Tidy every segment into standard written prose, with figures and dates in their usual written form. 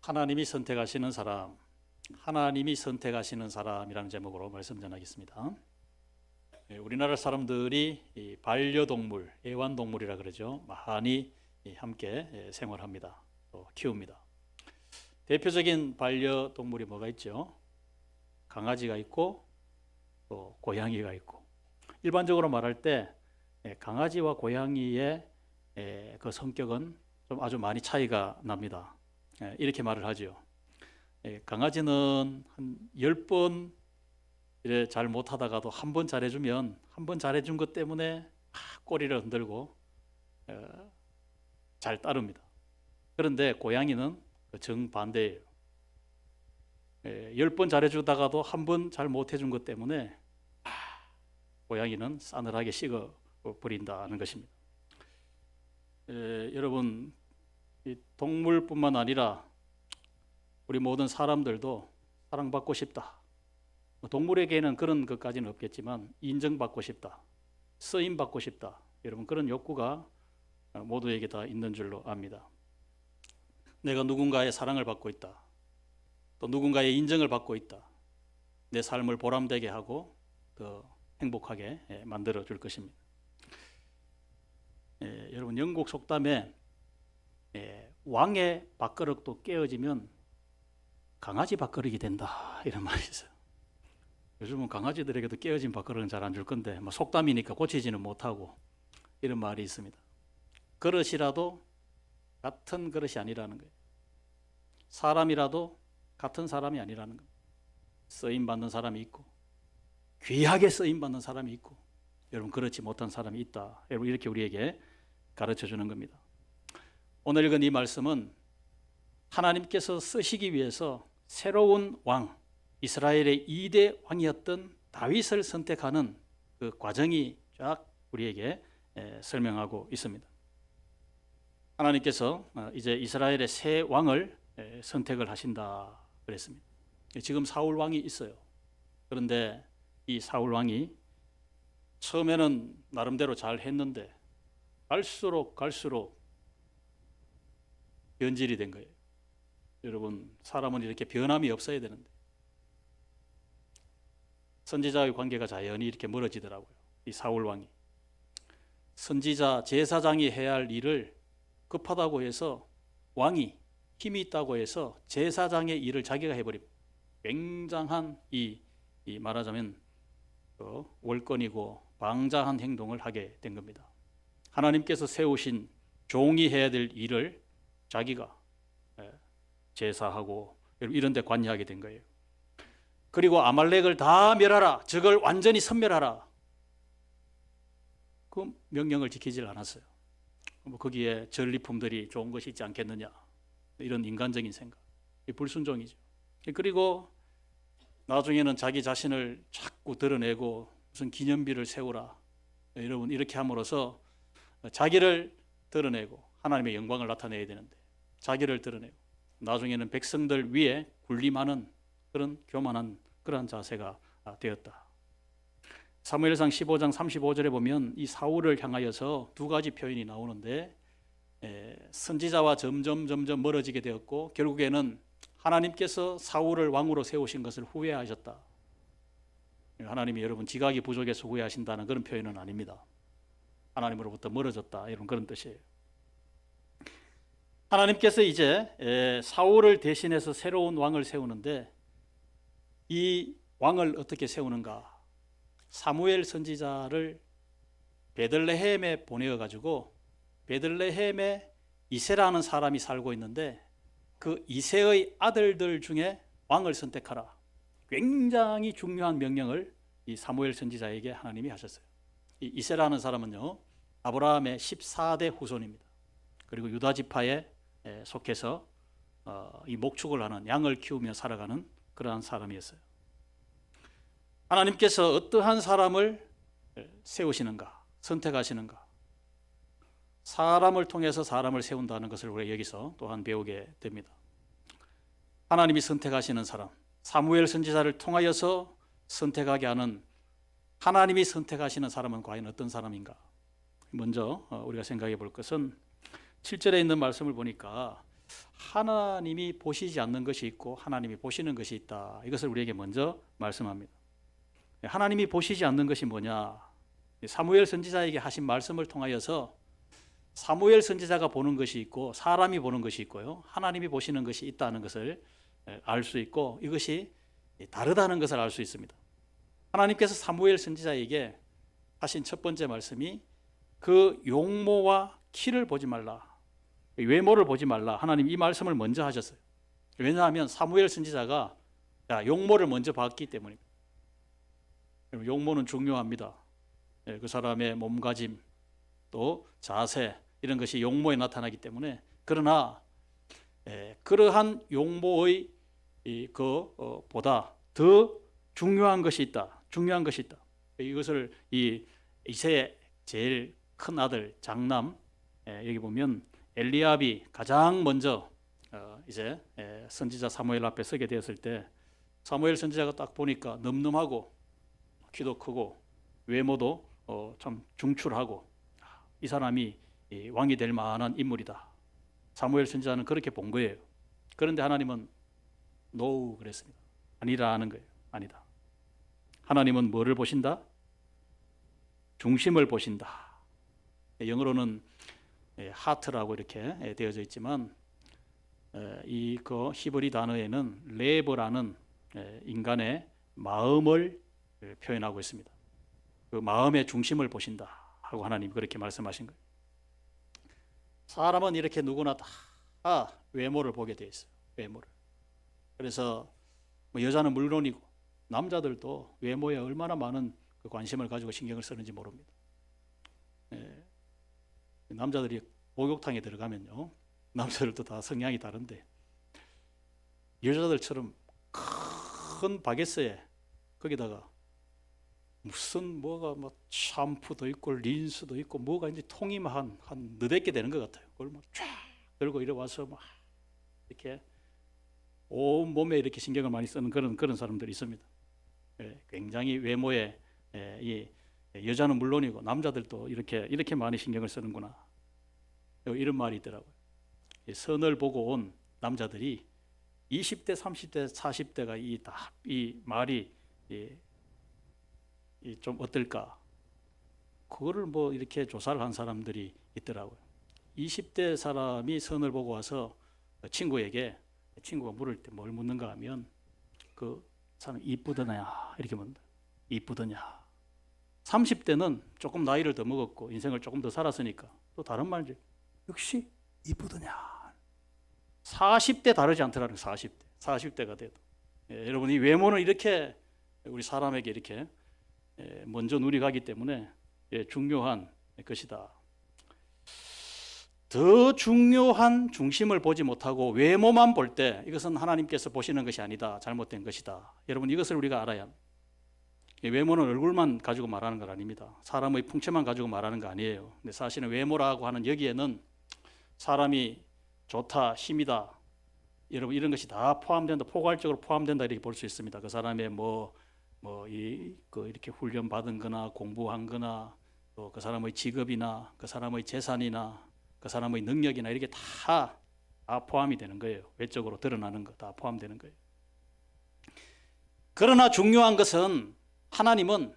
하나님이 선택하시는 사람, 하나님이 선택하시는 사람이라는 제목으로 말씀 전하겠습니다. 우리나라 사람들이 이 반려동물, 애완동물이라 그러죠. 많이 함께 생활합니다. 또 키웁니다. 대표적인 반려동물이 뭐가 있죠? 강아지가 있고 또 고양이가 있고. 일반적으로 말할 때 강아지와 고양이의 그 성격은 좀 아주 많이 차이가 납니다. 이렇게 말을 하죠. 강아지는 한 10번 이래 잘 못하다가도 한 번 잘해주면 한 번 잘해준 것 때문에 꼬리를 흔들고 잘 따릅니다. 그런데 고양이는 정반대예요. 10번 잘해주다가도 한 번 잘 못해준 것 때문에 고양이는 싸늘하게 식어버린다는 것입니다. 여러분, 이 동물뿐만 아니라 우리 모든 사람들도 사랑받고 싶다. 동물에게는 그런 것까지는 없겠지만 인정받고 싶다. 쓰임받고 싶다. 여러분, 그런 욕구가 모두에게 다 있는 줄로 압니다. 내가 누군가의 사랑을 받고 있다. 또 누군가의 인정을 받고 있다. 내 삶을 보람되게 하고 더 행복하게 만들어 줄 것입니다. 여러분, 영국 속담에 왕의 밥그릇도 깨어지면 강아지 밥그릇이 된다, 이런 말이 있어요. 요즘은 강아지들에게도 깨어진 밥그릇은 잘 안 줄 건데 속담이니까 고치지는 못하고 이런 말이 있습니다. 그릇이라도 같은 그릇이 아니라는 거예요. 사람이라도 같은 사람이 아니라는 겁니다. 쓰임받는 사람이 있고 귀하게 쓰임받는 사람이 있고 여러분, 그렇지 못한 사람이 있다. 여러분, 이렇게 우리에게 가르쳐 주는 겁니다. 오늘 읽은 이 말씀은 하나님께서 쓰시기 위해서 새로운 왕, 이스라엘의 2대 왕이었던 다윗을 선택하는 그 과정이 쫙 우리에게 설명하고 있습니다. 하나님께서 이제 이스라엘의 새 왕을 선택을 하신다 그랬습니다. 지금 사울 왕이 있어요. 그런데 이 사울 왕이 처음에는 나름대로 잘 했는데 갈수록 변질이 된 거예요. 여러분, 사람은 이렇게 변함이 없어야 되는데 선지자의 관계가 자연히 이렇게 멀어지더라고요. 이 사울 왕이 선지자 제사장이 해야 할 일을 급하다고 해서 왕이 힘이 있다고 해서 제사장의 일을 자기가 해버리고 굉장한 이 말하자면 월권이고 방자한 행동을 하게 된 겁니다. 하나님께서 세우신 종이 해야 될 일을 자기가 제사하고 이런 데 관여하게 된 거예요. 그리고 아말렉을 다 멸하라. 적을 완전히 섬멸하라. 그 명령을 지키질 않았어요. 거기에 전리품들이 좋은 것이 있지 않겠느냐. 이런 인간적인 생각. 불순종이죠. 그리고 나중에는 자기 자신을 자꾸 드러내고 무슨 기념비를 세우라. 여러분, 이렇게 함으로써 자기를 드러내고 하나님의 영광을 나타내야 되는데 자기를 드러내고 나중에는 백성들 위에 군림하는 그런 교만한 그러한 자세가 되었다. 사무엘상 15장 35절에 보면 이 사울을 향하여서 두 가지 표현이 나오는데 선지자와 점점 멀어지게 되었고 결국에는 하나님께서 사울을 왕으로 세우신 것을 후회하셨다. 하나님이 여러분 지각이 부족해서 후회하신다는 그런 표현은 아닙니다. 하나님으로부터 멀어졌다, 이런 그런 뜻이에요. 하나님께서 이제 사울을 대신해서 새로운 왕을 세우는데 이 왕을 어떻게 세우는가? 사무엘 선지자를 베들레헴에 보내어가지고 베들레헴에 이새라는 사람이 살고 있는데 그 이새의 아들들 중에 왕을 선택하라. 굉장히 중요한 명령을 이 사무엘 선지자에게 하나님이 하셨어요. 이 이새라는 사람은요, 아브라함의 14대 후손입니다. 그리고 유다 지파에 속해서 이 목축을 하는, 양을 키우며 살아가는 그러한 사람이었어요. 하나님께서 어떠한 사람을 세우시는가, 선택하시는가, 사람을 통해서 사람을 세운다는 것을 우리가 여기서 또한 배우게 됩니다. 하나님이 선택하시는 사람, 사무엘 선지자를 통하여서 선택하게 하는 하나님이 선택하시는 사람은 과연 어떤 사람인가? 먼저 우리가 생각해 볼 것은 7절에 있는 말씀을 보니까 하나님이 보시지 않는 것이 있고 하나님이 보시는 것이 있다. 이것을 우리에게 먼저 말씀합니다. 하나님이 보시지 않는 것이 뭐냐? 사무엘 선지자에게 하신 말씀을 통하여서 사무엘 선지자가 보는 것이 있고 사람이 보는 것이 있고요. 하나님이 보시는 것이 있다는 것을 알 수 있고 이것이 다르다는 것을 알 수 있습니다. 하나님께서 사무엘 선지자에게 하신 첫 번째 말씀이 그 용모와 키를 보지 말라. 외모를 보지 말라. 하나님 이 말씀을 먼저 하셨어요. 왜냐하면 사무엘 선지자가 용모를 먼저 봤기 때문입니다. 용모는 중요합니다. 그 사람의 몸가짐 또 자세 이런 것이 용모에 나타나기 때문에 그러나 그러한 용모의 보다 더 중요한 것이 있다. 중요한 것이 있다. 이것을 이세의 제일 큰 아들 장남 여기 보면 엘리압이 가장 먼저 이제 선지자 사무엘 앞에 서게 되었을 때 사무엘 선지자가 딱 보니까 늠름하고 키도 크고 외모도 참 중출하고 이 사람이 왕이 될 만한 인물이다. 사무엘 선지자는 그렇게 본 거예요. 그런데 하나님은 노 그랬습니다. 아니라는 거예요. 아니다. 하나님은 뭐를 보신다? 중심을 보신다. 영어로는 하트라고 이렇게 되어져 있지만 그 히브리 단어에는 레버라는 인간의 마음을 표현하고 있습니다. 그 마음의 중심을 보신다 하고 하나님 그렇게 말씀하신 거예요. 사람은 이렇게 누구나 다 외모를 보게 돼 있어요. 외모를. 그래서 여자는 물론이고 남자들도 외모에 얼마나 많은 그 관심을 가지고 신경을 쓰는지 모릅니다. 남자들이 목욕탕에 들어가면요, 남자들도 다 성향이 다른데 여자들처럼 큰 바게트에 거기다가 무슨 뭐가 막 샴푸도 있고 린스도 있고 뭐가 이제 통이 한 너댓 개 되는 것 같아요. 그걸 막 쫙 들고 이래 와서 막 이렇게 온 몸에 이렇게 신경을 많이 쓰는 그런 사람들이 있습니다. 굉장히 외모에 이 여자는 물론이고 남자들도 이렇게 많이 신경을 쓰는구나. 이런 말이 있더라고요. 선을 보고 온 남자들이 20대, 30대, 40대가 이 말이 좀 어떨까? 그거를 뭐 이렇게 조사를 한 사람들이 있더라고요. 20대 사람이 선을 보고 와서 친구에게 친구가 물을 때 뭘 묻는가 하면 그 사람 이쁘더냐 이렇게 묻는다. 이쁘더냐. 30대는 조금 나이를 더 먹었고 인생을 조금 더 살았으니까 또 다른 말이죠. 역시 이쁘더냐. 40대 다르지 않더라고요. 40대가 돼도. 여러분 이 외모는 이렇게 우리 사람에게 이렇게 먼저 눈이 가기 때문에 중요한 것이다. 더 중요한 중심을 보지 못하고 외모만 볼 때 이것은 하나님께서 보시는 것이 아니다. 잘못된 것이다. 여러분 이것을 우리가 알아야 합니다. 외모는 얼굴만 가지고 말하는 건 아닙니다. 사람의 풍채만 가지고 말하는 거 아니에요. 근데 사실은 외모라고 하는 여기에는 사람이 좋다, 힘이다, 여러분 이런 것이 다 포함된다, 포괄적으로 포함된다 이렇게 볼 수 있습니다. 그 사람의 이렇게 훈련 받은 거나 공부한 거나 또 그 사람의 직업이나 그 사람의 재산이나 그 사람의 능력이나 이렇게 다 포함이 되는 거예요. 외적으로 드러나는 거 다 포함되는 거예요. 그러나 중요한 것은 하나님은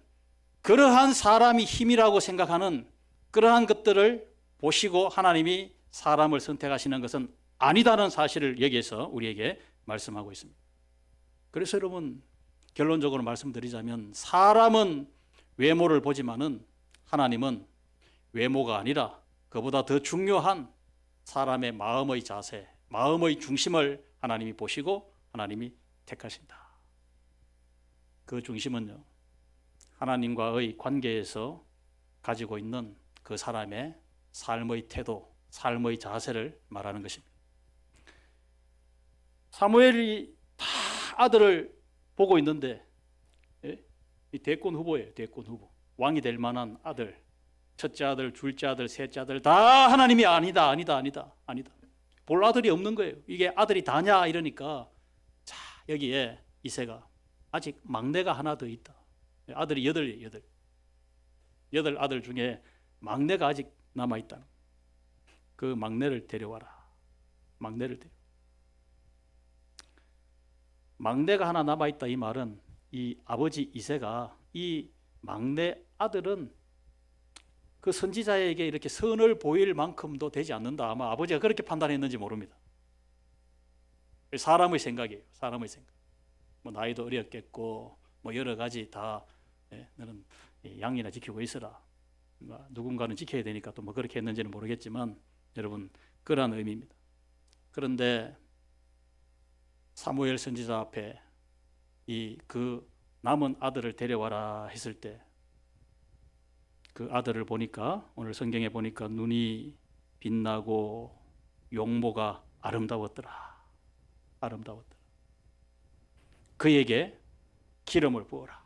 그러한 사람이 힘이라고 생각하는 그러한 것들을 보시고 하나님이 사람을 선택하시는 것은 아니다는 사실을 여기에서 우리에게 말씀하고 있습니다. 그래서 여러분 결론적으로 말씀드리자면 사람은 외모를 보지만은 하나님은 외모가 아니라 그보다 더 중요한 사람의 마음의 자세, 마음의 중심을 하나님이 보시고 하나님이 택하신다. 그 중심은요, 하나님과의 관계에서 가지고 있는 그 사람의 삶의 태도, 삶의 자세를 말하는 것입니다. 사무엘이 다 아들을 보고 있는데 이 대권 후보예요. 대권 후보. 왕이 될 만한 아들. 첫째 아들, 둘째 아들, 셋째 아들 다 하나님이 아니다. 볼 아들이 없는 거예요. 이게 아들이 다냐 이러니까 자 여기에 이새가 아직 막내가 하나 더 있다. 아들이 여덟 아들 중에 막내가 아직 남아있다. 그 막내를 데려와라. 막내를 데려. 막내가 하나 남아있다 이 말은 이 아버지 이새가 이 막내 아들은 그 선지자에게 이렇게 선을 보일 만큼도 되지 않는다. 아마 아버지가 그렇게 판단했는지 모릅니다. 사람의 생각이에요. 사람의 생각. 뭐 나이도 어렸겠고 뭐 여러 가지 다 너는 양이나 지키고 있어라. 누군가는 지켜야 되니까 또 뭐 그렇게 했는지는 모르겠지만 여러분 그러한 의미입니다. 그런데 사무엘 선지자 앞에 그 남은 아들을 데려와라 했을 때 그 아들을 보니까 오늘 성경에 보니까 눈이 빛나고 용모가 아름다웠더라. 아름다웠더라. 그에게 기름을 부어라.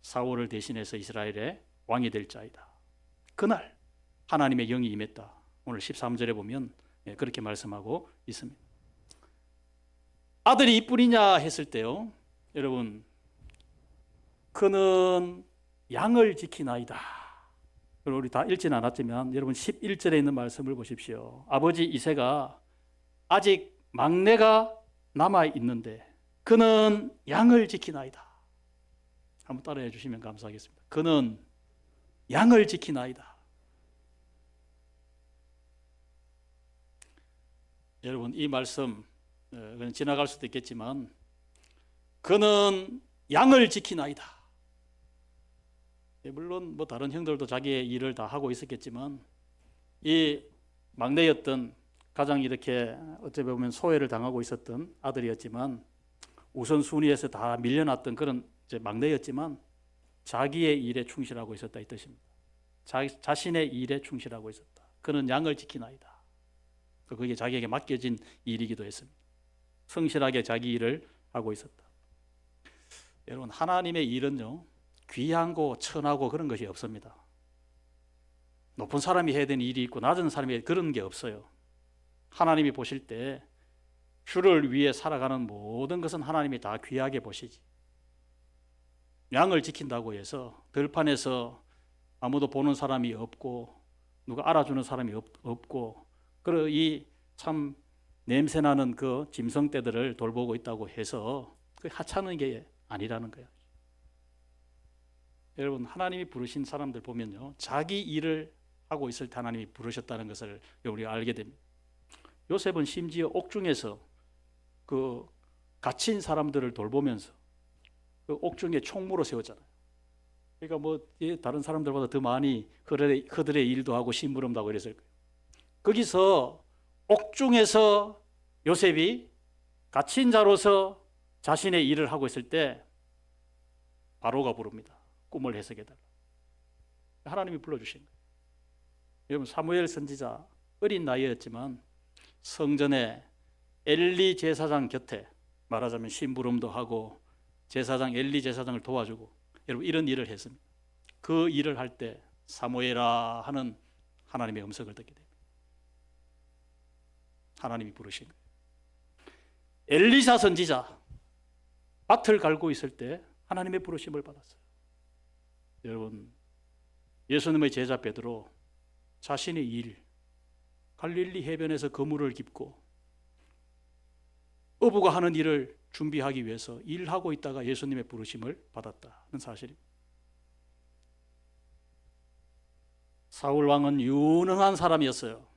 사울을 대신해서 이스라엘의 왕이 될 자이다. 그날 하나님의 영이 임했다. 오늘 13절에 보면 그렇게 말씀하고 있습니다. 아들이 이뿐이냐 했을 때요, 여러분, 그는 양을 지키나이다. 우리 다 읽지는 않았지만 여러분 11절에 있는 말씀을 보십시오. 아버지 이새가 아직 막내가 남아 있는데 그는 양을 지키나이다. 한번 따라해 주시면 감사하겠습니다. 그는 양을 지키나이다. 여러분 이 말씀 그냥 지나갈 수도 있겠지만 그는 양을 지키나이다. 물론 뭐 다른 형들도 자기의 일을 다 하고 있었겠지만 이 막내였던 가장 이렇게 어찌 보면 소외를 당하고 있었던 아들이었지만 우선순위에서 다 밀려났던 그런 이제 막내였지만 자기의 일에 충실하고 있었다 이 뜻입니다. 자신의 일에 충실하고 있었다. 그는 양을 지키나이다. 그게 자기에게 맡겨진 일이기도 했습니다. 성실하게 자기 일을 하고 있었다. 여러분 하나님의 일은요 귀하고 천하고 그런 것이 없습니다. 높은 사람이 해야 되는 일이 있고 낮은 사람이 해야 그런 게 없어요. 하나님이 보실 때 주를 위해 살아가는 모든 것은 하나님이 다 귀하게 보시지. 양을 지킨다고 해서 들판에서 아무도 보는 사람이 없고 누가 알아주는 사람이 없고 그리고 이 참 냄새나는 그 짐승떼들을 돌보고 있다고 해서 그 하찮은 게 아니라는 거예요. 여러분 하나님이 부르신 사람들 보면요 자기 일을 하고 있을 때 하나님이 부르셨다는 것을 우리가 알게 됩니다. 요셉은 심지어 옥중에서 그 갇힌 사람들을 돌보면서 그 옥중에 총무로 세웠잖아요. 그러니까 뭐 다른 사람들보다 더 많이 그들의 일도 하고 심부름도 하고 이랬을 거예요. 거기서 옥중에서 요셉이 갇힌 자로서 자신의 일을 하고 있을 때 바로가 부릅니다. 꿈을 해석해달라. 하나님이 불러주신 거예요. 여러분 사무엘 선지자 어린 나이였지만 성전에 엘리 제사장 곁에 말하자면 심부름도 하고 제사장 엘리 제사장을 도와주고 여러분 이런 일을 했습니다. 그 일을 할 때 사무엘아 하는 하나님의 음성을 듣게 됩니다. 하나님이 부르신 거예요. 엘리사 선지자 밭을 갈고 있을 때 하나님의 부르심을 받았어요. 여러분 예수님의 제자 베드로 자신의 일 갈릴리 해변에서 그물을 깁고 어부가 하는 일을 준비하기 위해서 일하고 있다가 예수님의 부르심을 받았다는 사실입니다. 사울 왕은 유능한 사람이었어요.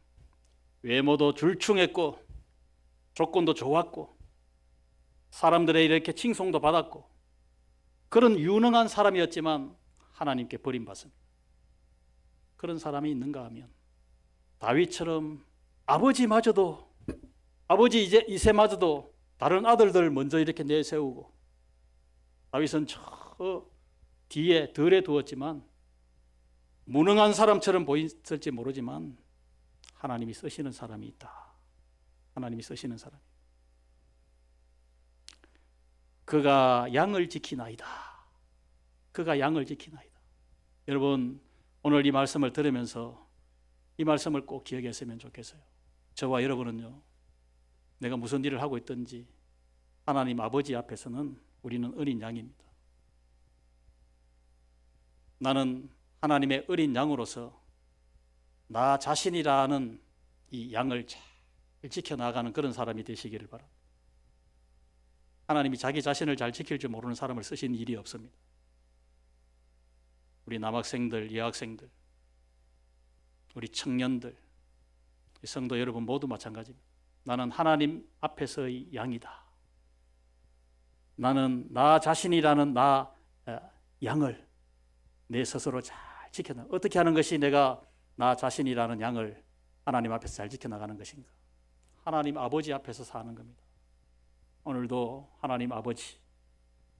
외모도 출중했고 조건도 좋았고 사람들의 이렇게 칭송도 받았고 그런 유능한 사람이었지만 하나님께 버림받습니다. 그런 사람이 있는가 하면 다윗처럼 아버지 이새마저도 다른 아들들 먼저 이렇게 내세우고 다윗은 저 뒤에 덜에 두었지만 무능한 사람처럼 보였을지 모르지만 하나님이 쓰시는 사람이 있다. 하나님이 쓰시는 사람. 그가 양을 지키나이다. 그가 양을 지키나이다. 여러분 오늘 이 말씀을 들으면서 이 말씀을 꼭 기억했으면 좋겠어요. 저와 여러분은요 내가 무슨 일을 하고 있든지 하나님 아버지 앞에서는 우리는 어린 양입니다. 나는 하나님의 어린 양으로서 나 자신이라는 이 양을 잘 지켜나가는 그런 사람이 되시기를 바랍니다. 하나님이 자기 자신을 잘 지킬 줄 모르는 사람을 쓰신 일이 없습니다. 우리 남학생들, 여학생들, 우리 청년들, 성도 여러분 모두 마찬가지입니다. 나는 하나님 앞에서의 양이다. 나는 나 자신이라는 양을 내 스스로 잘 지켜나가. 어떻게 하는 것이 내가 나 자신이라는 양을 하나님 앞에서 잘 지켜나가는 것인가? 하나님 아버지 앞에서 사는 겁니다. 오늘도 하나님 아버지,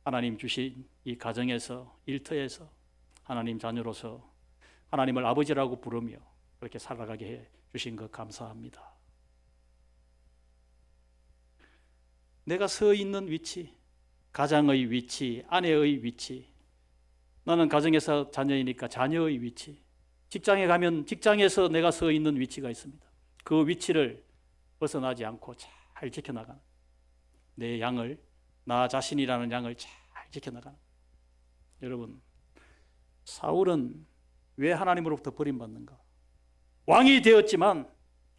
하나님 주신 이 가정에서, 일터에서 하나님 자녀로서 하나님을 아버지라고 부르며 그렇게 살아가게 해 주신 것 감사합니다. 내가 서 있는 위치, 가장의 위치, 아내의 위치, 나는 가정에서 자녀이니까 자녀의 위치, 직장에 가면 직장에서 내가 서 있는 위치가 있습니다. 그 위치를 벗어나지 않고 잘 지켜나가는, 내 양을, 나 자신이라는 양을 잘 지켜나가는. 여러분, 사울은 왜 하나님으로부터 버림받는가? 왕이 되었지만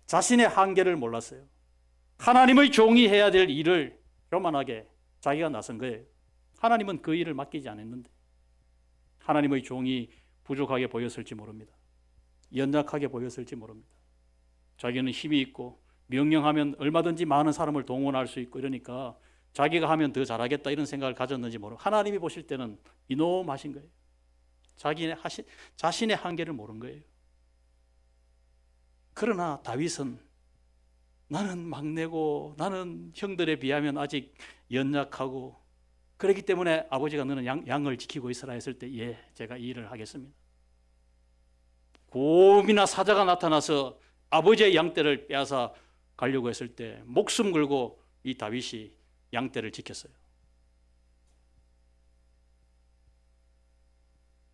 자신의 한계를 몰랐어요. 하나님의 종이 해야 될 일을 교만하게 자기가 나선 거예요. 하나님은 그 일을 맡기지 않았는데 하나님의 종이 부족하게 보였을지 모릅니다. 연약하게 보였을지 모릅니다. 자기는 힘이 있고 명령하면 얼마든지 많은 사람을 동원할 수 있고 이러니까 자기가 하면 더 잘하겠다 이런 생각을 가졌는지 모르고 하나님이 보실 때는 이놈하신 거예요. 자신의 한계를 모른 거예요. 그러나 다윗은 나는 막내고 나는 형들에 비하면 아직 연약하고 그렇기 때문에 아버지가 너는 양을 지키고 있으라 했을 때 예, 제가 이 일을 하겠습니다. 곰이나 사자가 나타나서 아버지의 양떼를 빼앗아 가려고 했을 때 목숨 걸고 이 다윗이 양떼를 지켰어요.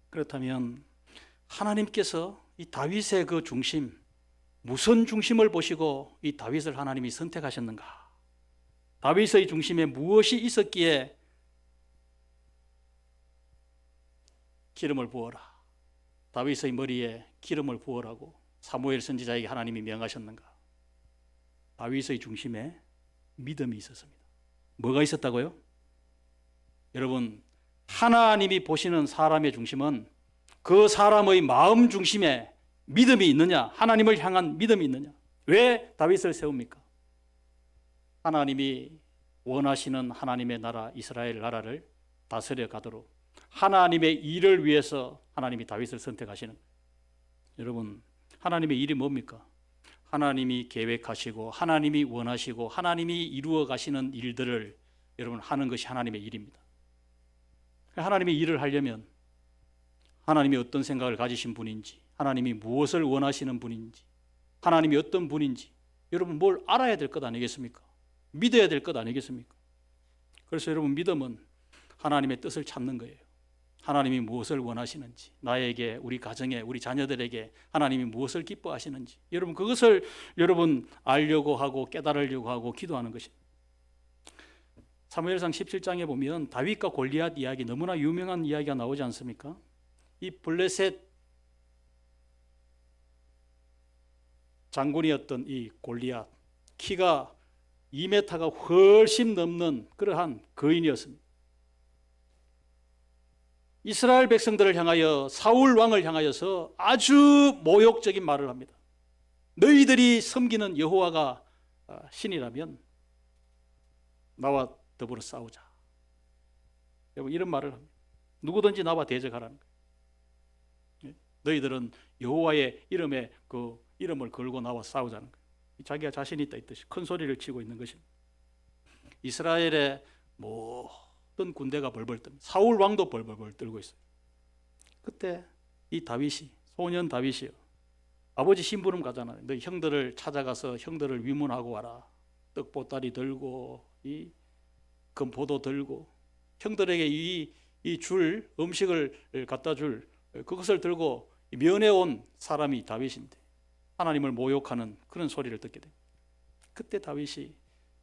그렇다면 하나님께서 이 다윗의 그 중심, 무슨 중심을 보시고 이 다윗을 하나님이 선택하셨는가? 다윗의 중심에 무엇이 있었기에 기름을 부어라, 다윗의 머리에 기름을 부어라고 사무엘 선지자에게 하나님이 명하셨는가? 다윗의 중심에 믿음이 있었습니다. 뭐가 있었다고요? 여러분, 하나님이 보시는 사람의 중심은 그 사람의 마음 중심에 믿음이 있느냐, 하나님을 향한 믿음이 있느냐. 왜 다윗을 세웁니까? 하나님이 원하시는 하나님의 나라 이스라엘 나라를 다스려 가도록 하나님의 일을 위해서 하나님이 다윗을 선택하시는. 여러분, 하나님의 일이 뭡니까? 하나님이 계획하시고 하나님이 원하시고 하나님이 이루어 가시는 일들을 여러분 하는 것이 하나님의 일입니다. 하나님의 일을 하려면 하나님이 어떤 생각을 가지신 분인지, 하나님이 무엇을 원하시는 분인지, 하나님이 어떤 분인지 여러분 뭘 알아야 될 것 아니겠습니까? 믿어야 될 것 아니겠습니까? 그래서 여러분, 믿음은 하나님의 뜻을 찾는 거예요. 하나님이 무엇을 원하시는지, 나에게, 우리 가정에, 우리 자녀들에게 하나님이 무엇을 기뻐하시는지 여러분 그것을 여러분 알려고 하고 깨달으려고 하고 기도하는 것입니다. 사무엘상 17장에 보면 다윗과 골리앗 이야기, 너무나 유명한 이야기가 나오지 않습니까? 이 블레셋 장군이었던 이 골리앗, 키가 2m가 훨씬 넘는 그러한 거인이었습니다. 이스라엘 백성들을 향하여, 사울 왕을 향하여서 아주 모욕적인 말을 합니다. 너희들이 섬기는 여호와가 신이라면 나와 더불어 싸우자. 여러분, 이런 말을 합니다. 누구든지 나와 대적하라는 거예요. 너희들은 여호와의 이름에 그 이름을 걸고 나와 싸우자는 거예요. 자기가 자신이 있다 있듯이 큰 소리를 치고 있는 것입니다. 이스라엘의 모든 군대가 벌벌 뜹니다. 사울 왕도 벌벌 떨고 있어요. 그때 이 다윗이, 소년 다윗이요, 아버지 심부름 가잖아요. 너 형들을 찾아가서 형들을 위문하고 와라. 떡보따리 들고 이 금포도 들고 형들에게 이 줄 음식을 갖다 줄 그것을 들고 면회 온 사람이 다윗인데 하나님을 모욕하는 그런 소리를 듣게 됩니다. 그때 다윗이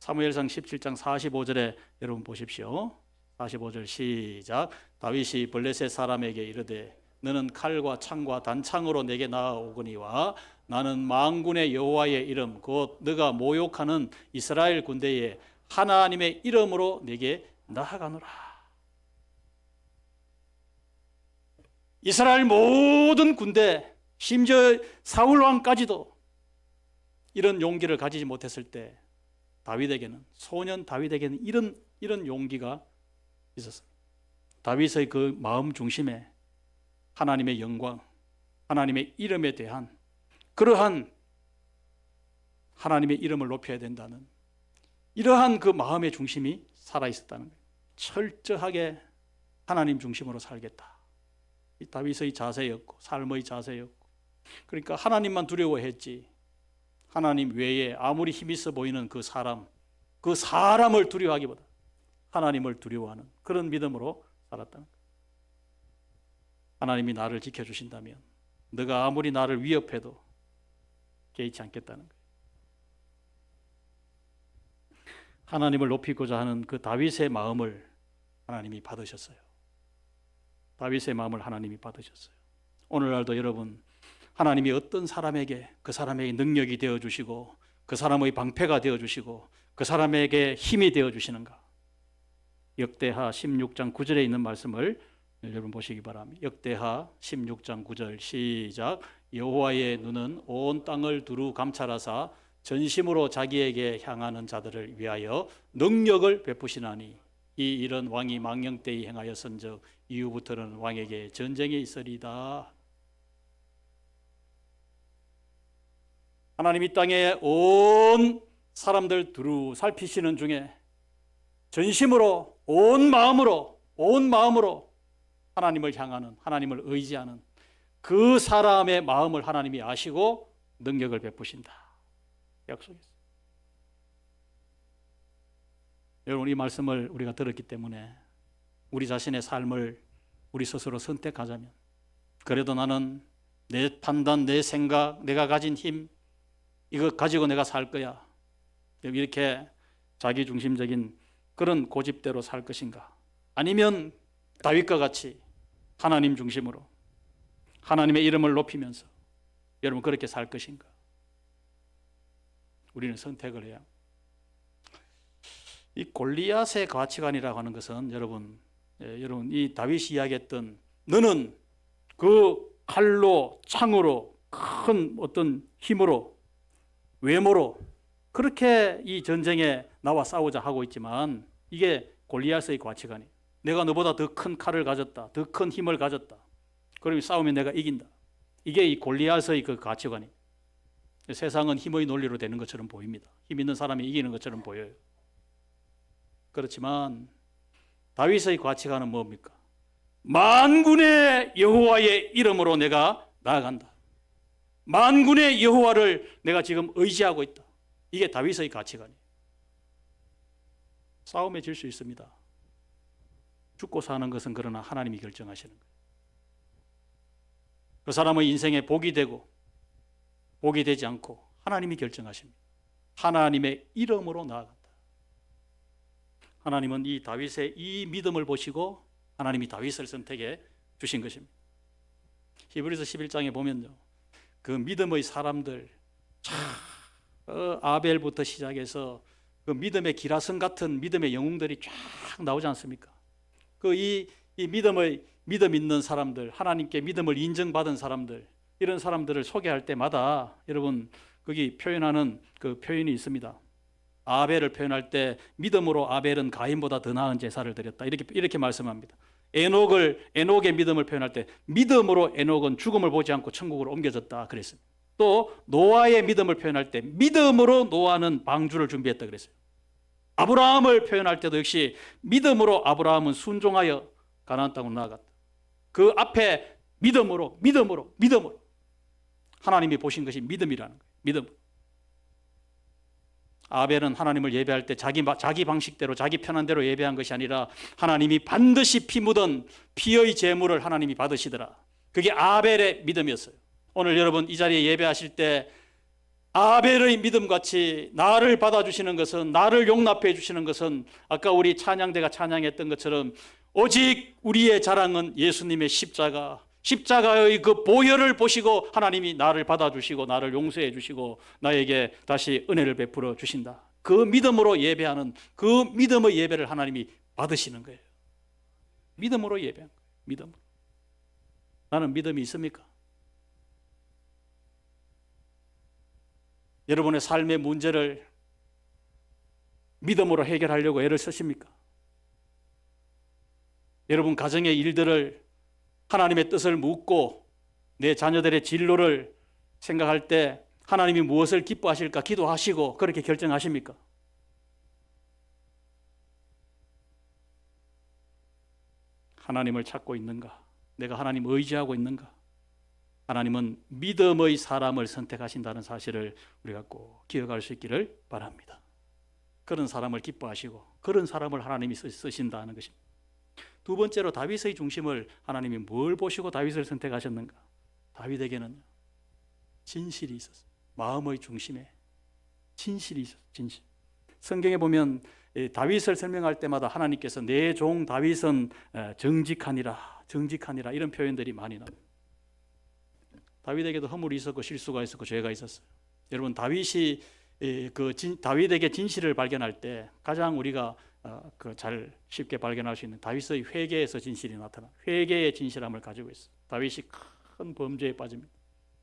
사무엘상 17장 45절에 여러분 보십시오. 45절 시작. 다윗이 블레셋 사람에게 이르되 너는 칼과 창과 단창으로 내게 나아오거니와 나는 만군의 여호와의 이름 곧 너가 모욕하는 이스라엘 군대의 하나님의 이름으로 내게 나아가노라. 이스라엘 모든 군대, 심지어 사울 왕까지도 이런 용기를 가지지 못했을 때 다윗에게는, 소년 다윗에게는 이런 용기가 있었어요. 다윗의 그 마음 중심에 하나님의 영광, 하나님의 이름에 대한 그러한 하나님의 이름을 높여야 된다는 이러한 그 마음의 중심이 살아있었다는 거예요. 철저하게 하나님 중심으로 살겠다. 이 다윗의 자세였고 삶의 자세였고, 그러니까 하나님만 두려워했지 하나님 외에 아무리 힘 있어 보이는 그 사람을 두려워하기보다 하나님을 두려워하는 그런 믿음으로 살았다는 거예요. 하나님이 나를 지켜주신다면 너가 아무리 나를 위협해도 개의치 않겠다는 거예요. 하나님을 높이고자 하는 그 다윗의 마음을 하나님이 받으셨어요. 다윗의 마음을 하나님이 받으셨어요. 오늘날도 여러분, 하나님이 어떤 사람에게 그 사람에게 능력이 되어주시고 그 사람의 방패가 되어주시고 그 사람에게 힘이 되어주시는가? 역대하 16장 9절에 있는 말씀을 여러분 보시기 바랍니다. 역대하 16장 9절 시작. 여호와의 눈은 온 땅을 두루 감찰하사 전심으로 자기에게 향하는 자들을 위하여 능력을 베푸시나니 이 일은 왕이 망령 때에 행하였은즉 이후부터는 왕에게 전쟁이 있으리다. 하나님 이 땅에 온 사람들 두루 살피시는 중에 전심으로 온 마음으로 하나님을 향하는, 하나님을 의지하는 그 사람의 마음을 하나님이 아시고 능력을 베푸신다. 약속했어요. 여러분, 이 말씀을 우리가 들었기 때문에 우리 자신의 삶을 우리 스스로 선택하자면, 그래도 나는 내 판단, 내 생각, 내가 가진 힘 이거 가지고 내가 살 거야, 이렇게 자기중심적인 그런 고집대로 살 것인가? 아니면 다윗과 같이 하나님 중심으로 하나님의 이름을 높이면서 여러분 그렇게 살 것인가? 우리는 선택을 해야 합니다. 이 골리앗의 가치관이라고 하는 것은 여러분 이 다윗이 이야기했던 너는 그 칼로 창으로 큰 어떤 힘으로 외모로 그렇게 이 전쟁에 나와 싸우자 하고 있지만 이게 골리앗의 가치관이에요. 내가 너보다 더 큰 칼을 가졌다, 더 큰 힘을 가졌다, 그러면 싸우면 내가 이긴다. 이게 이 골리앗의 그 가치관이에요. 세상은 힘의 논리로 되는 것처럼 보입니다. 힘 있는 사람이 이기는 것처럼 보여요. 그렇지만 다윗의 가치관은 뭡니까? 만군의 여호와의 이름으로 내가 나아간다. 만군의 여호와를 내가 지금 의지하고 있다. 이게 다윗의 가치관이에요. 싸움에 질 수 있습니다. 죽고 사는 것은 그러나 하나님이 결정하시는 거예요. 그 사람의 인생에 복이 되고 복이 되지 않고 하나님이 결정하십니다. 하나님의 이름으로 나아간다. 하나님은 이 다윗의 이 믿음을 보시고 하나님이 다윗을 선택해 주신 것입니다. 히브리서 11장에 보면요, 그 믿음의 사람들 아벨부터 시작해서 그 믿음의 기라성 같은 믿음의 영웅들이 쫙 나오지 않습니까? 이 믿음 있는 사람들, 하나님께 믿음을 인정받은 사람들, 이런 사람들을 소개할 때마다 여러분 거기 표현하는 그 표현이 있습니다. 아벨을 표현할 때 믿음으로 아벨은 가인보다 더 나은 제사를 드렸다. 이렇게 말씀합니다. 에녹의 믿음을 표현할 때 믿음으로 에녹은 죽음을 보지 않고 천국으로 옮겨졌다 그랬습니다. 또 노아의 믿음을 표현할 때 믿음으로 노아는 방주를 준비했다 그랬어요. 아브라함을 표현할 때도 역시 믿음으로 아브라함은 순종하여 가나안 땅으로 나아갔다. 그 앞에 믿음으로 하나님이 보신 것이 믿음이라는 거예요. 믿음. 아벨은 하나님을 예배할 때 자기 방식대로 자기 편한 대로 예배한 것이 아니라 하나님이 반드시 피 묻은 피의 제물을 하나님이 받으시더라. 그게 아벨의 믿음이었어요. 오늘 여러분 이 자리에 예배하실 때 아벨의 믿음같이 나를 받아주시는 것은, 나를 용납해 주시는 것은 아까 우리 찬양대가 찬양했던 것처럼 오직 우리의 자랑은 예수님의 십자가, 십자가의 그 보혈을 보시고 하나님이 나를 받아주시고 나를 용서해 주시고 나에게 다시 은혜를 베풀어 주신다. 그 믿음으로 예배하는 그 믿음의 예배를 하나님이 받으시는 거예요. 믿음으로 예배한 거예요. 믿음으로. 나는 믿음이 있습니까? 여러분의 삶의 문제를 믿음으로 해결하려고 애를 쓰십니까? 여러분 가정의 일들을 하나님의 뜻을 묻고 내 자녀들의 진로를 생각할 때 하나님이 무엇을 기뻐하실까 기도하시고 그렇게 결정하십니까? 하나님을 찾고 있는가? 내가 하나님 의지하고 있는가? 하나님은 믿음의 사람을 선택하신다는 사실을 우리가 꼭 기억할 수 있기를 바랍니다. 그런 사람을 기뻐하시고 그런 사람을 하나님이 쓰신다는 것입니다. 두 번째로 다윗의 중심을 하나님이 뭘 보시고 다윗을 선택하셨는가? 다윗에게는 진실이 있었어요. 마음의 중심에 진실이 있었어요. 진실. 성경에 보면 다윗을 설명할 때마다 하나님께서 내 종 다윗은 정직하니라 정직하니라 이런 표현들이 많이 나옵니다. 다윗에게도 허물이 있었고 실수가 있었고 죄가 있었어요. 여러분 다윗이 다윗에게 진실을 발견할 때 가장 우리가 잘 쉽게 발견할 수 있는 다윗의 회개에서 진실이 나타나. 회개의 진실함을 가지고 있어요. 다윗이 큰 범죄에 빠집니다.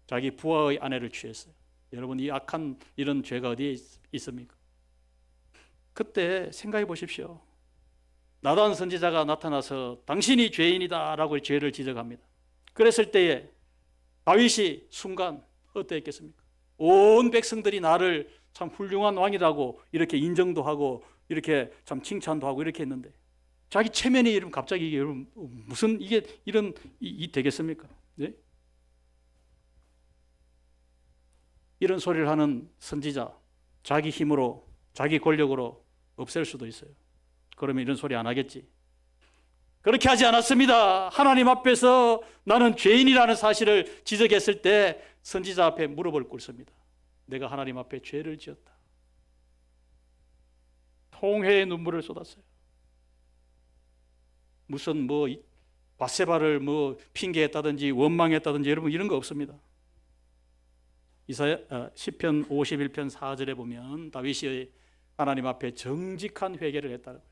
자기 부하의 아내를 취했어요. 여러분 이 악한 이런 죄가 어디에 있습니까? 그때 생각해 보십시오. 나단 선지자가 나타나서 당신이 죄인이다 라고 죄를 지적합니다. 그랬을 때에 다윗이 순간 어떠했겠습니까? 온 백성들이 나를 참 훌륭한 왕이라고 이렇게 인정도 하고 이렇게 참 칭찬도 하고 이렇게 했는데 자기 체면이 이러면 갑자기 이게 무슨 이게 이런 되겠습니까? 네? 이런 소리를 하는 선지자 자기 힘으로 자기 권력으로 없앨 수도 있어요. 그러면 이런 소리 안 하겠지. 그렇게 하지 않았습니다. 하나님 앞에서 나는 죄인이라는 사실을 지적했을 때 선지자 앞에 무릎을 꿇습니다. 내가 하나님 앞에 죄를 지었다. 통회의 눈물을 쏟았어요. 무슨 밧세바를 핑계했다든지 원망했다든지 여러분 이런 거 없습니다. 시편 51편 4절에 보면 다윗이 하나님 앞에 정직한 회개를 했다고 해요.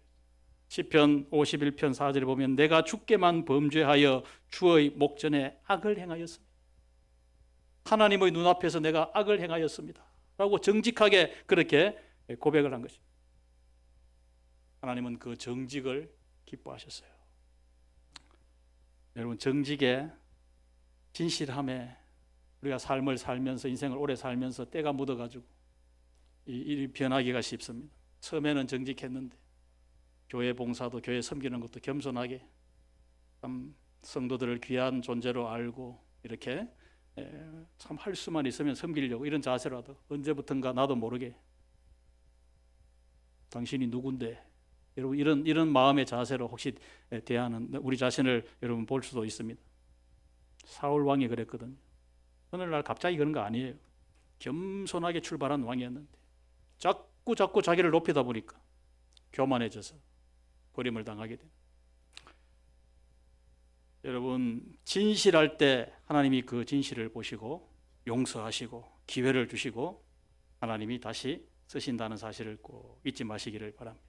시편 51편 4절에 보면 내가 주께만 범죄하여 주의 목전에 악을 행하였습니다. 하나님의 눈앞에서 내가 악을 행하였습니다 라고 정직하게 그렇게 고백을 한 것입니다. 하나님은 그 정직을 기뻐하셨어요. 여러분 정직에 진실함에 우리가 삶을 살면서 인생을 오래 살면서 때가 묻어가지고 이 변하기가 쉽습니다. 처음에는 정직했는데 교회 봉사도 교회 섬기는 것도 겸손하게 참 성도들을 귀한 존재로 알고 이렇게 참 할 수만 있으면 섬기려고 이런 자세로라도 언제부턴가 나도 모르게 당신이 누군데 여러분 이런 마음의 자세로 혹시 대하는 우리 자신을 여러분 볼 수도 있습니다. 사울 왕이 그랬거든요. 어느 날 갑자기 그런 거 아니에요. 겸손하게 출발한 왕이었는데 자꾸 자기를 높이다 보니까 교만해져서 버림을 당하게 됩니다. 여러분 진실할 때 하나님이 그 진실을 보시고 용서하시고 기회를 주시고 하나님이 다시 쓰신다는 사실을 꼭 잊지 마시기를 바랍니다.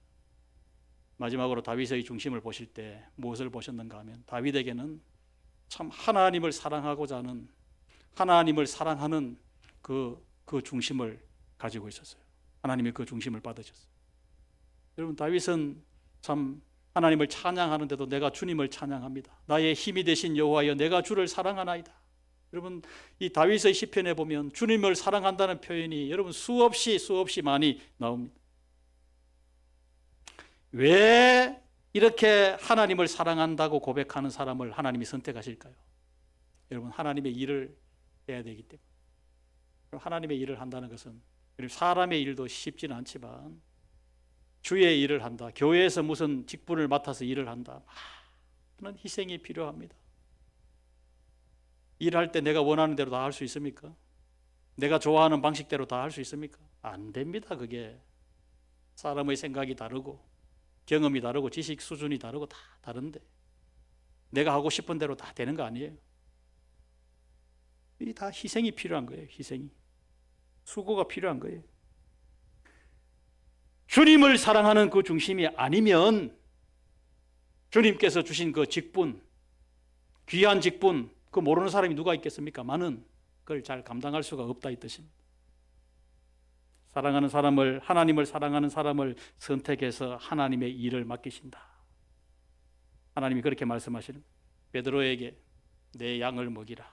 마지막으로 다윗의 중심을 보실 때 무엇을 보셨는가 하면 다윗에게는 참 하나님을 사랑하고자 하는 하나님을 사랑하는 그 중심을 가지고 있었어요. 하나님이 그 중심을 받으셨어요. 여러분 다윗은 참 하나님을 찬양하는데도 내가 주님을 찬양합니다. 나의 힘이 되신 여호와여 내가 주를 사랑하나이다. 여러분 이 다윗의 시편에 보면 주님을 사랑한다는 표현이 여러분 수없이 많이 나옵니다. 왜 이렇게 하나님을 사랑한다고 고백하는 사람을 하나님이 선택하실까요? 여러분 하나님의 일을 해야 되기 때문에. 하나님의 일을 한다는 것은 사람의 일도 쉽지는 않지만 주의 일을 한다. 교회에서 무슨 직분을 맡아서 일을 한다. 많은 희생이 필요합니다. 일할 때 내가 원하는 대로 다 할 수 있습니까? 내가 좋아하는 방식대로 다 할 수 있습니까? 안 됩니다. 그게 사람의 생각이 다르고 경험이 다르고 지식 수준이 다르고 다 다른데 내가 하고 싶은 대로 다 되는 거 아니에요. 이 다 희생이 필요한 거예요. 희생이. 수고가 필요한 거예요. 주님을 사랑하는 그 중심이 아니면 주님께서 주신 그 직분, 귀한 직분, 그 모르는 사람이 누가 있겠습니까? 많은 그걸 잘 감당할 수가 없다 이 뜻입니다. 사랑하는 사람을, 하나님을 사랑하는 사람을 선택해서 하나님의 일을 맡기신다. 하나님이 그렇게 말씀하시는 거예요. 베드로에게 내 양을 먹이라.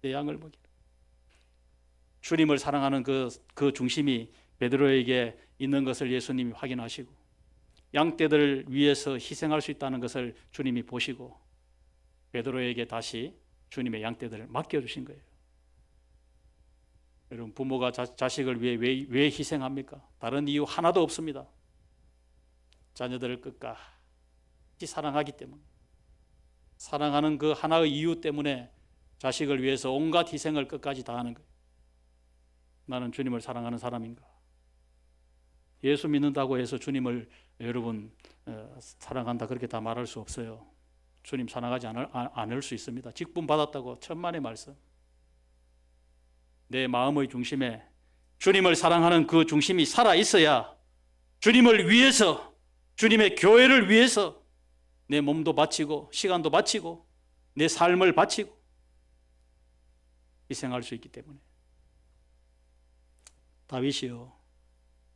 내 양을 먹이라. 주님을 사랑하는 그 중심이 베드로에게 있는 것을 예수님이 확인하시고 양떼들을 위해서 희생할 수 있다는 것을 주님이 보시고 베드로에게 다시 주님의 양떼들을 맡겨주신 거예요. 여러분, 부모가 자식을 위해 왜 희생합니까? 다른 이유 하나도 없습니다. 자녀들을 끝까지 사랑하기 때문에, 사랑하는 그 하나의 이유 때문에 자식을 위해서 온갖 희생을 끝까지 다하는 거예요. 나는 주님을 사랑하는 사람인가? 예수 믿는다고 해서 주님을 여러분 사랑한다 그렇게 다 말할 수 없어요. 주님 사랑하지 않을 수 있습니다. 직분 받았다고 천만의 말씀. 내 마음의 중심에 주님을 사랑하는 그 중심이 살아 있어야 주님을 위해서, 주님의 교회를 위해서 내 몸도 바치고 시간도 바치고 내 삶을 바치고 희생할 수 있기 때문에. 다윗이요,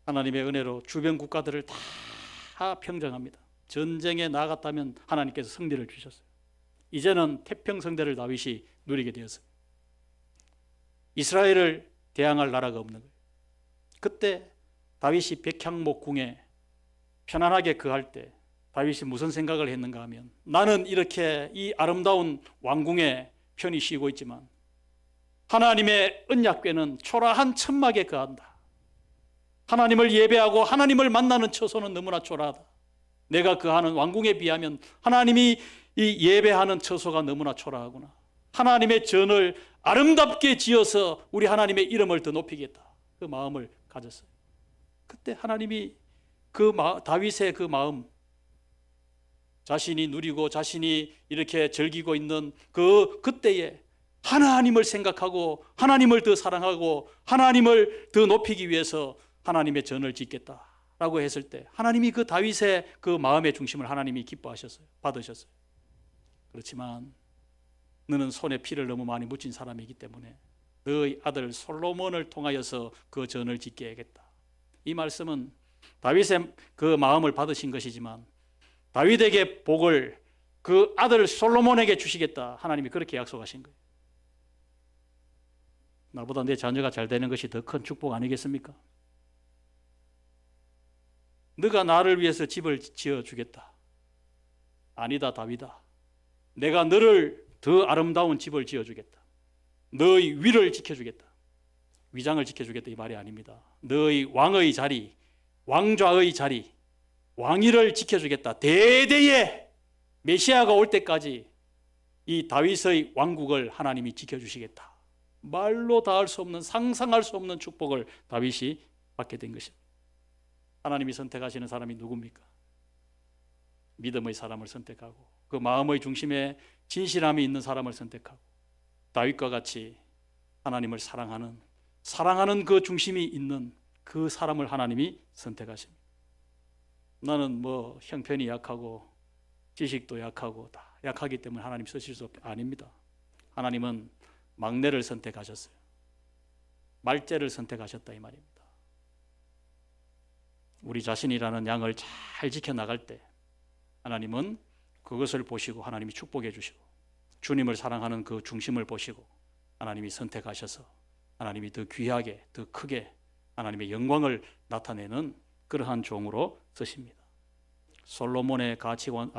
하나님의 은혜로 주변 국가들을 다 평정합니다. 전쟁에 나갔다면 하나님께서 승리를 주셨어요. 이제는 태평성대를 다윗이 누리게 되었어요. 이스라엘을 대항할 나라가 없는 거예요. 그때 다윗이 백향목궁에 편안하게 거할 때 다윗이 무슨 생각을 했는가 하면, 나는 이렇게 이 아름다운 왕궁에 편히 쉬고 있지만 하나님의 언약궤는 초라한 천막에 거한다. 하나님을 예배하고 하나님을 만나는 처소는 너무나 초라하다. 내가 거하는 왕궁에 비하면 하나님이 이 예배하는 처소가 너무나 초라하구나. 하나님의 전을 아름답게 지어서 우리 하나님의 이름을 더 높이겠다. 그 마음을 가졌어요. 그때 하나님이 다윗의 그 마음, 자신이 누리고 자신이 이렇게 즐기고 있는 그때에 하나님을 생각하고 하나님을 더 사랑하고 하나님을 더 높이기 위해서 하나님의 전을 짓겠다라고 했을 때 하나님이 그 다윗의 그 마음의 중심을 하나님이 기뻐하셨어요. 받으셨어요. 그렇지만 너는 손에 피를 너무 많이 묻힌 사람이기 때문에 너의 아들 솔로몬을 통하여서 그 전을 짓게 하겠다. 이 말씀은 다윗의 그 마음을 받으신 것이지만 다윗에게 복을 그 아들 솔로몬에게 주시겠다. 하나님이 그렇게 약속하신 거예요. 나보다 내 자녀가 잘 되는 것이 더 큰 축복 아니겠습니까? 너가 나를 위해서 집을 지어주겠다. 아니다, 다윗아. 내가 너를 더 아름다운 집을 지어주겠다. 너의 위를 지켜주겠다. 위장을 지켜주겠다 이 말이 아닙니다. 너의 왕의 자리, 왕좌의 자리, 왕위를 지켜주겠다. 대대에 메시아가 올 때까지 이 다윗의 왕국을 하나님이 지켜주시겠다. 말로 닿을 수 없는, 상상할 수 없는 축복을 다윗이 받게 된 것입니다. 하나님이 선택하시는 사람이 누굽니까? 믿음의 사람을 선택하고 그 마음의 중심에 진실함이 있는 사람을 선택하고 다윗과 같이 하나님을 사랑하는 그 중심이 있는 그 사람을 하나님이 선택하십니다. 나는 뭐 형편이 약하고 지식도 약하고 다 약하기 때문에 하나님 쓰실 수 아닙니다. 하나님은 막내를 선택하셨어요. 말째를 선택하셨다 이 말입니다. 우리 자신이라는 양을 잘 지켜나갈 때 하나님은 그것을 보시고 하나님이 축복해 주시고 주님을 사랑하는 그 중심을 보시고 하나님이 선택하셔서 하나님이 더 귀하게 더 크게 하나님의 영광을 나타내는 그러한 종으로 쓰십니다. 솔로몬의 가치관,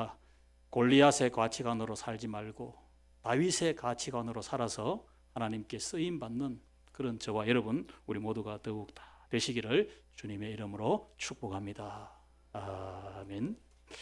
골리앗의 가치관으로 살지 말고 다윗의 가치관으로 살아서 하나님께 쓰임받는 그런 저와 여러분 우리 모두가 더욱 다 되시기를 주님의 이름으로 축복합니다. 아멘.